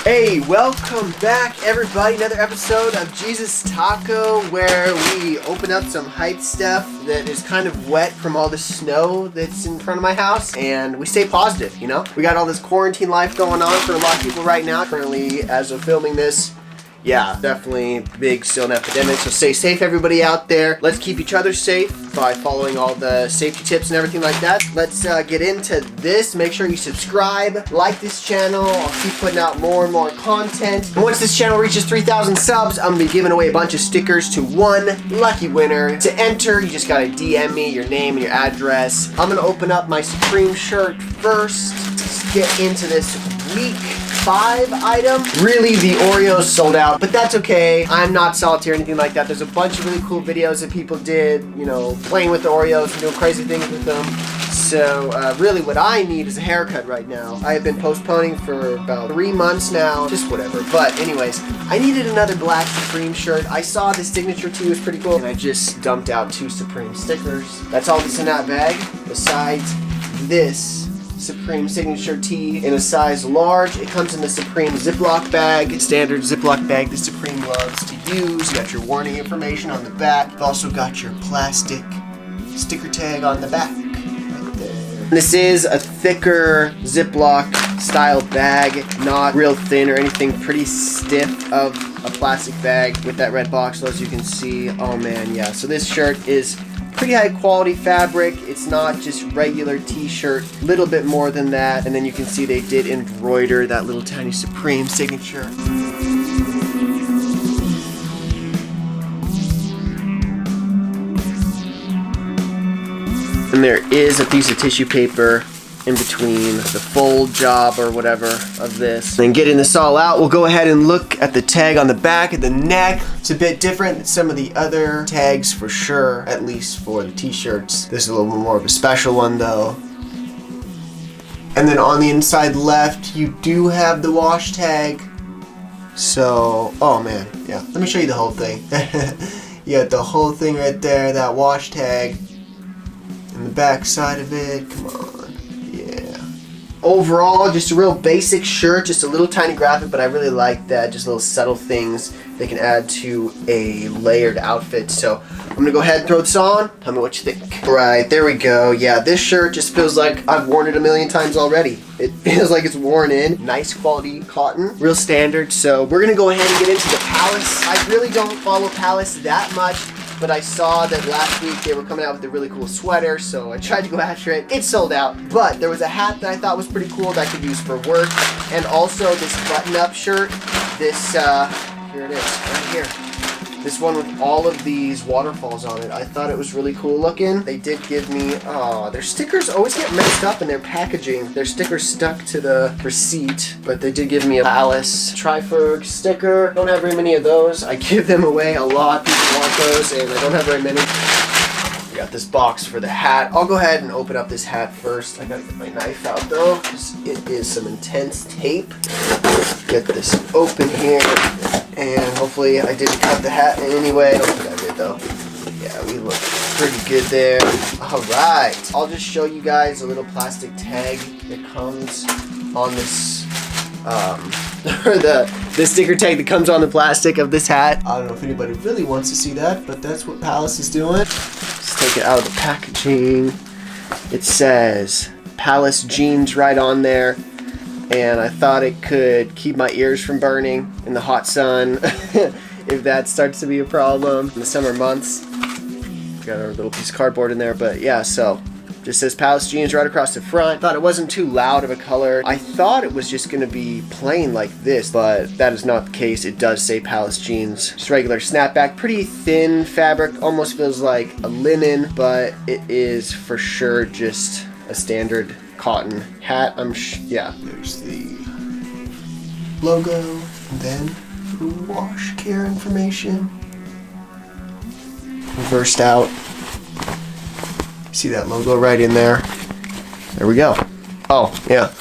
Hey, welcome back everybody. Another episode of Jesus Taco where we open up some hype stuff that is kind of wet from all the snow that's in front of my house, and we stay positive, you know? We got all this quarantine life going on for a lot of people right now. Currently, as of filming this, yeah, definitely big still an epidemic, so stay safe everybody out there. Let's keep each other safe by following all the safety tips and everything like that. Let's get into this. Make sure you subscribe, like this channel. I'll keep putting out more and more content. And once this channel reaches 3,000 subs, I'm gonna be giving away a bunch of stickers to one lucky winner. To enter, you just gotta DM me your name and your address. I'm gonna open up my Supreme shirt first. Let's get into this week 5 item. Really, the Oreos sold out, but that's okay. I'm not salty or anything like that. There's a bunch of really cool videos that people did, you know, playing with the Oreos and doing crazy things with them. So really what I need is a haircut right now. I have been postponing for about 3 months now, just whatever. But anyways, I needed another black Supreme shirt. I saw the signature tee was pretty cool, and I just dumped out 2 Supreme stickers. That's all that's in that bag, besides this Supreme signature tee in a size large. It comes in the Supreme Ziploc bag, standard Ziploc bag that Supreme loves to use. You got your warning information on the back. You've also got your plastic sticker tag on the back right there. This is a thicker Ziploc style bag, not real thin or anything, pretty stiff of a plastic bag with that red box, so as you can see. Oh man, yeah. So this shirt is pretty high quality fabric. It's not just regular t-shirt, a little bit more than that, and then you can see they did embroider that little tiny Supreme signature. And there is a piece of tissue paper in between the fold job or whatever of this. And getting this all out, we'll go ahead and look at the tag on the back of the neck. It's a bit different than some of the other tags for sure, at least for the t-shirts. This is a little bit more of a special one though. And then on the inside left, you do have the wash tag. So, oh man, yeah. Let me show you the whole thing. You got the whole thing right there, that wash tag. And the back side of it, come on. Overall, just a real basic shirt, just a little tiny graphic, but I really like that. Just little subtle things they can add to a layered outfit. So I'm gonna go ahead and throw this on. Tell me what you think. Right, there we go. Yeah, this shirt just feels like I've worn it a million times already. It feels like it's worn in. Nice quality cotton, real standard. So we're gonna go ahead and get into the Palace. I really don't follow Palace that much, but I saw that last week they were coming out with a really cool sweater, so I tried to go after it. It sold out, but there was a hat that I thought was pretty cool that I could use for work, and also this button-up shirt. This, here it is, right here. This one with all of these waterfalls on it. I thought it was really cool looking. They did give me, their stickers always get messed up in their packaging. Their stickers stuck to the receipt, but they did give me a Palace Triferg sticker. Don't have very many of those. I give them away a lot. People want those, and I don't have very many. We got this box for the hat. I'll go ahead and open up this hat first. I gotta get my knife out though, because it is some intense tape. Get this open here. And hopefully I didn't cut the hat in any way. I don't think I did though. Yeah, we look pretty good there. Alright. I'll just show you guys a little plastic tag that comes on this, or the sticker tag that comes on the plastic of this hat. I don't know if anybody really wants to see that, but that's what Palace is doing. Let's take it out of the packaging. It says Palace jeans right on there. And I thought it could keep my ears from burning in the hot sun if that starts to be a problem in the summer months. Got our little piece of cardboard in there, but yeah, so just says Palace jeans right across the front. Thought it wasn't too loud of a color. I thought it was just gonna be plain like this, but that is not the case. It does say Palace jeans. Just regular snapback, pretty thin fabric, almost feels like a linen, but it is for sure just a standard cotton hat. Yeah. There's the logo, and then the wash care information. Reversed out. See that logo right in there? There we go. Oh, yeah.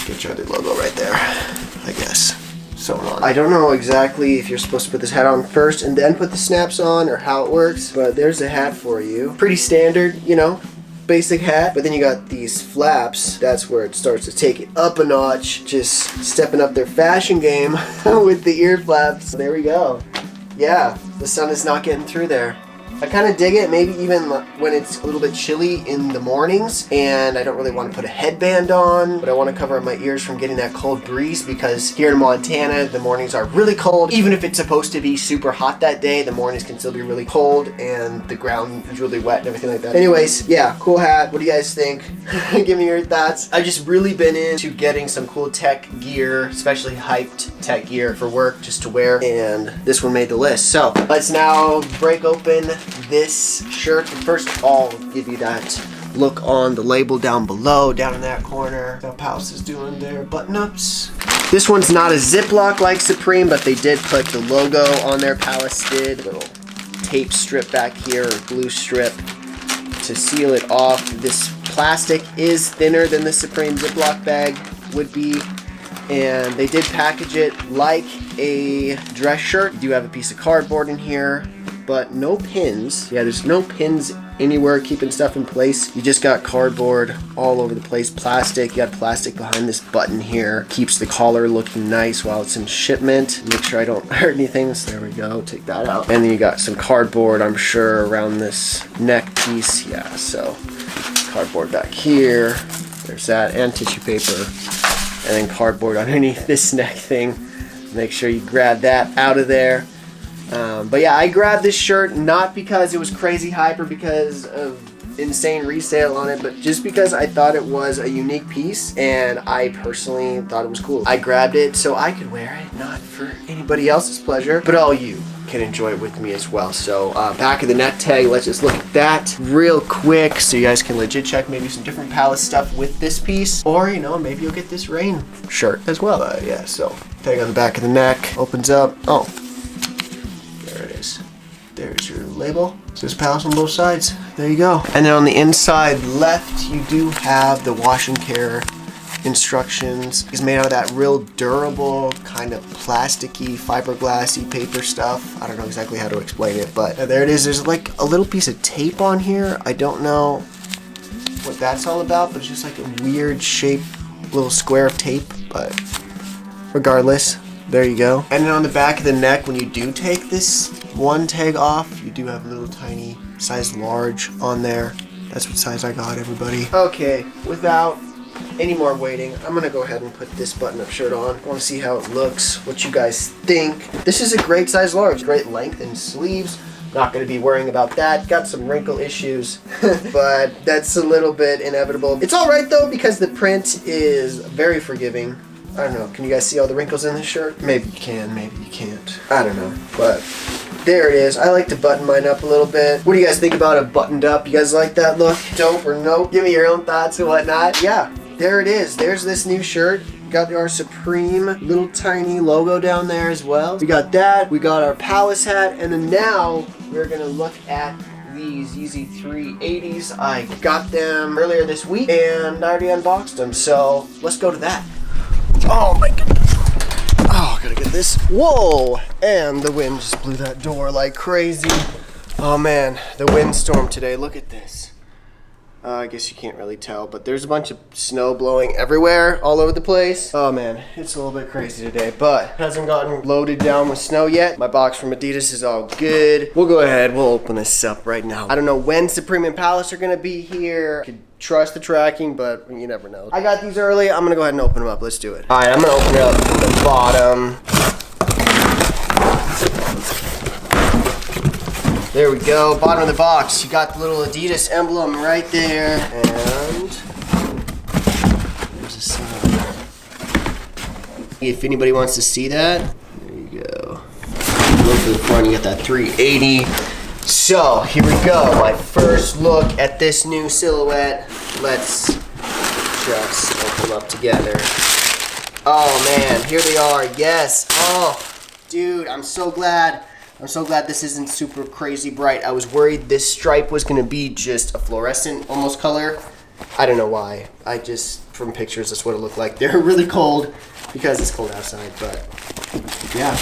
Get your other logo right there, I guess. Sewn on. I don't know exactly if you're supposed to put this hat on first and then put the snaps on or how it works, but there's a hat for you. Pretty standard, you know. basic hat. But then you got these flaps. That's where it starts to take it up a notch. Just stepping up their fashion game with the ear flaps. There we go. Yeah, the sun is not getting through there. I kind of dig it, maybe even when it's a little bit chilly in the mornings and I don't really want to put a headband on, but I want to cover up my ears from getting that cold breeze, because here in Montana, the mornings are really cold. Even if it's supposed to be super hot that day, the mornings can still be really cold and the ground is really wet and everything like that. Anyways, yeah, cool hat. What do you guys think? Give me your thoughts. I've just really been into getting some cool tech gear, especially hyped tech gear for work just to wear, and this one made the list. So let's now break open this shirt. But first, I'll give you that look on the label down below, down in that corner. How Palace is doing their button-ups. This one's not a Ziploc like Supreme, but they did put the logo on there. Palace did. Little tape strip back here, or glue strip to seal it off. This plastic is thinner than the Supreme Ziploc bag would be, and they did package it like a dress shirt. You do have a piece of cardboard in here, but no pins. Yeah, there's no pins anywhere keeping stuff in place. You just got cardboard all over the place. Plastic. You got plastic behind this button here. Keeps the collar looking nice while it's in shipment. Make sure I don't hurt anything. So there we go. Take that out. And then you got some cardboard, I'm sure, around this neck piece. Yeah, so cardboard back here. There's that, and tissue paper. And then cardboard underneath this neck thing. Make sure you grab that out of there. But yeah, I grabbed this shirt not because it was crazy hype or because of insane resale on it, but just because I thought it was a unique piece and I personally thought it was cool. I grabbed it so I could wear it, not for anybody else's pleasure, but all you can enjoy it with me as well. So back of the neck tag, let's just look at that real quick so you guys can legit check maybe some different Palace stuff with this piece, or you know, maybe you'll get this rain shirt as well. Yeah, so tag on the back of the neck opens up. Oh, there it is. There's your label. It says Palace on both sides. There you go. And then on the inside left, you do have the wash and care instructions. It's made out of that real durable, kind of plasticky, fiberglassy paper stuff. I don't know exactly how to explain it, but there it is. There's like a little piece of tape on here. I don't know what that's all about, but it's just like a weird shaped little square of tape, but regardless, there you go. And then on the back of the neck, when you do take this one tag off, you do have a little tiny size large on there. That's what size I got, everybody. Okay, without any more waiting, I'm gonna go ahead and put this button-up shirt on. I want to see how it looks, what you guys think. This is a great size large, great length and sleeves. Not gonna be worrying about that. Got some wrinkle issues, but that's a little bit inevitable. It's all right though, because the print is very forgiving. I don't know, can you guys see all the wrinkles in this shirt? Maybe you can, maybe you can't. I don't know, but there it is. I like to button mine up a little bit. What do you guys think about it buttoned up? You guys like that look? Dope or nope? Give me your own thoughts and whatnot. Yeah, there it is. There's this new shirt. Got our Supreme little tiny logo down there as well. We got that. We got our Palace hat. And then now we're going to look at these Yeezy 380s. I got them earlier this week and I already unboxed them. So let's go to that. Oh my goodness. Oh, gotta get this. Whoa! And the wind just blew that door like crazy. Oh man, the windstorm today. Look at this. I guess you can't really tell, but there's a bunch of snow blowing everywhere, all over the place. Oh man, it's a little bit crazy today, but hasn't gotten loaded down with snow yet. My box from Adidas is all good. We'll go ahead, we'll open this up right now. I don't know when Supreme and Palace are gonna be here. Could trust the tracking, but you never know. I got these early, I'm gonna go ahead and open them up. Let's do it. All right, I'm gonna open it up from the bottom. There we go, bottom of the box. You got the little Adidas emblem right there. And there's a sign. If anybody wants to see that, there you go. Look to the front, you got that 380. So, here we go. My first look at this new silhouette. Let's just open them up together. Oh man, here they are, yes. Oh, dude, I'm so glad. I'm so glad this isn't super crazy bright. I was worried this stripe was gonna be just a fluorescent almost color. I don't know why. I just, from pictures, that's what it looked like. They're really cold because it's cold outside, but yeah.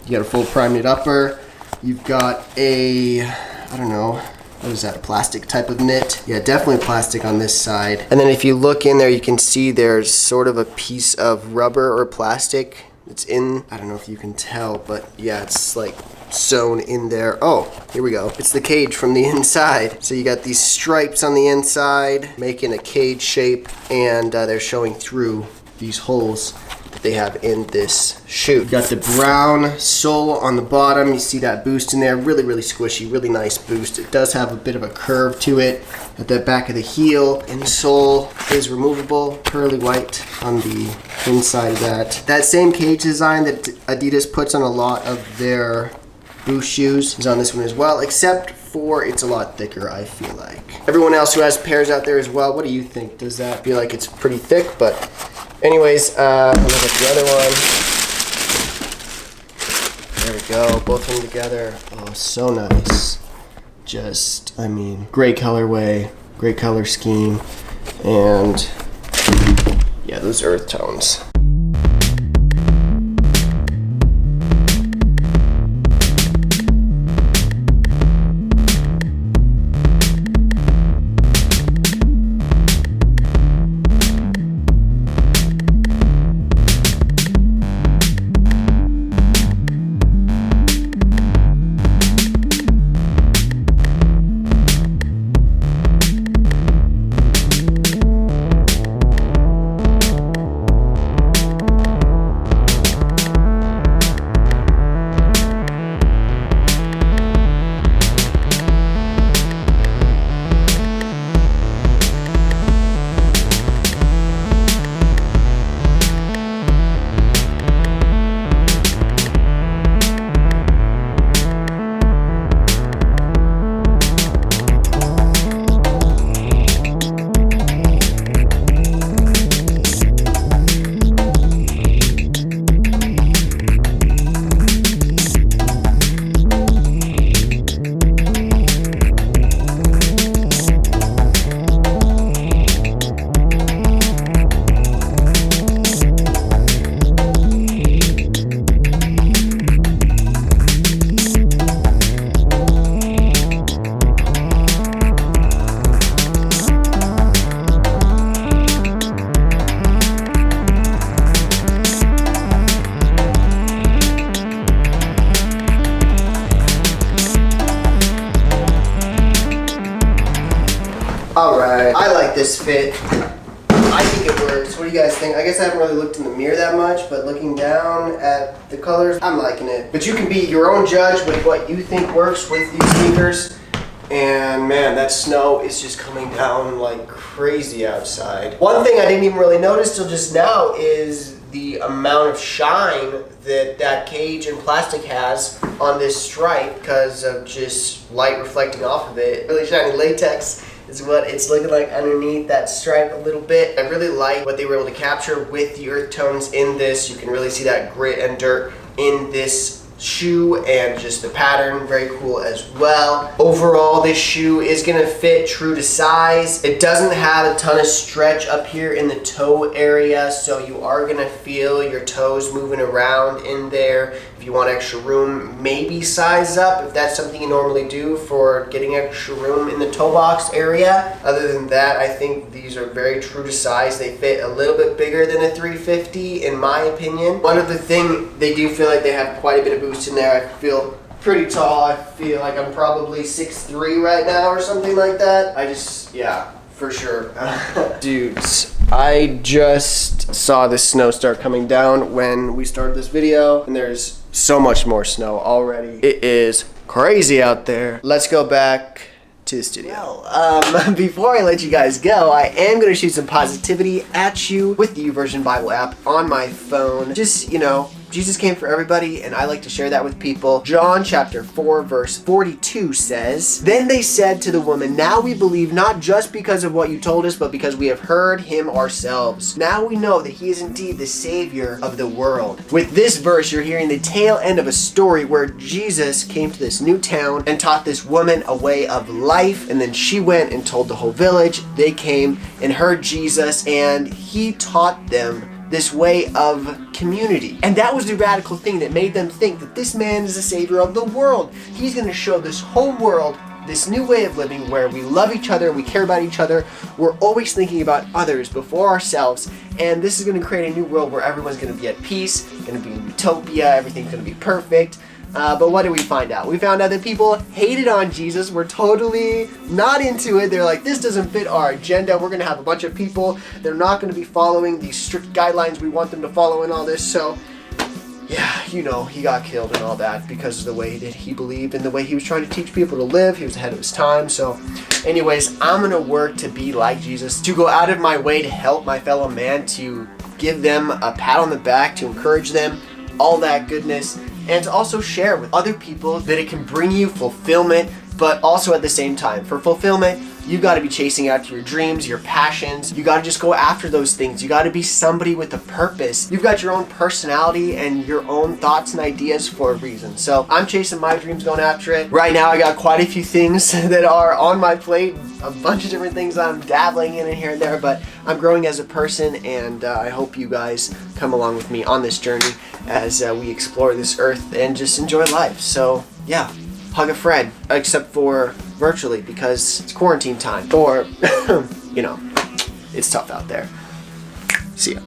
You got a full prime knit upper. You've got a, I don't know, what is that, a plastic type of knit? Yeah, definitely plastic on this side. And then if you look in there, you can see there's sort of a piece of rubber or plastic. It's in, I don't know if you can tell, but yeah, it's like sewn in there. Oh, here we go. It's the cage from the inside. So you got these stripes on the inside, making a cage shape, and they're showing through these holes that they have in this shoe. You got the brown sole on the bottom. You see that boost in there. Really, really squishy, really nice boost. It does have a bit of a curve to it at the back of the heel. Insole is removable, pearly white on the inside of that. That same cage design that Adidas puts on a lot of their boost shoes is on this one as well, except for it's a lot thicker, I feel like. Everyone else who has pairs out there as well, what do you think? Does that feel like it's pretty thick? But anyways, I'll look at the other one. There we go, both of them together. Oh, so nice. Just, I mean, great colorway, great color scheme, and yeah, those earth tones. Alright, I like this fit. I think it works. What do you guys think? I guess I haven't really looked in the mirror that much, but looking down at the colors, I'm liking it. But you can be your own judge with what you think works with these sneakers. And man, that snow is just coming down like crazy outside. One thing I didn't even really notice till just now is the amount of shine that cage and plastic has on this stripe because of just light reflecting off of it. Really shiny latex is what it's looking like underneath that stripe a little bit. I really like what they were able to capture with the earth tones in this. You can really see that grit and dirt in this shoe and just the pattern, very cool as well. Overall, this shoe is gonna fit true to size. It doesn't have a ton of stretch up here in the toe area, so you are gonna feel your toes moving around in there. If you want extra room, maybe size up if that's something you normally do for getting extra room in the toe box area. Other than that, I think these are very true to size. They fit a little bit bigger than a 350 in my opinion. One other thing, they do feel like they have quite a bit of boost in there. I feel pretty tall. I feel like I'm probably 6'3" right now or something like that. Yeah, for sure. Dudes, I just saw the snow start coming down when we started this video, and there's so much more snow already. It is crazy out there. Let's go back to the studio. Well, before I let you guys go, I am going to shoot some positivity at you with the YouVersion Bible app on my phone. Just, you know, Jesus came for everybody, and I like to share that with people. John chapter 4 verse 42 says, "Then they said to the woman, 'Now we believe not just because of what you told us, but because we have heard him ourselves. Now we know that he is indeed the Savior of the world.'" With this verse, you're hearing the tail end of a story where Jesus came to this new town and taught this woman a way of life, and then she went and told the whole village. They came and heard Jesus, and he taught them this way of community. And that was the radical thing that made them think that this man is the Savior of the world. He's going to show this whole world this new way of living where we love each other, we care about each other, we're always thinking about others before ourselves, and this is going to create a new world where everyone's going to be at peace, going to be in utopia, everything's going to be perfect. But what did we find out? We found out that people hated on Jesus, were totally not into it. They're like, this doesn't fit our agenda. We're going to have a bunch of people. They're not going to be following these strict guidelines we want them to follow and all this. So, yeah, you know, he got killed and all that because of the way that he believed and the way he was trying to teach people to live. He was ahead of his time. So, anyways, I'm going to work to be like Jesus, to go out of my way to help my fellow man, to give them a pat on the back, to encourage them, all that goodness. And to also share with other people that it can bring you fulfillment, but also at the same time, for fulfillment, you got to be chasing after your dreams, your passions. You got to just go after those things. You got to be somebody with a purpose. You've got your own personality and your own thoughts and ideas for a reason. So I'm chasing my dreams, going after it. Right now, I got quite a few things that are on my plate, a bunch of different things I'm dabbling in and here and there, but I'm growing as a person, and I hope you guys come along with me on this journey as we explore this earth and just enjoy life. So yeah, hug a friend, except for virtually because it's quarantine time, or you know, it's tough out there. See ya.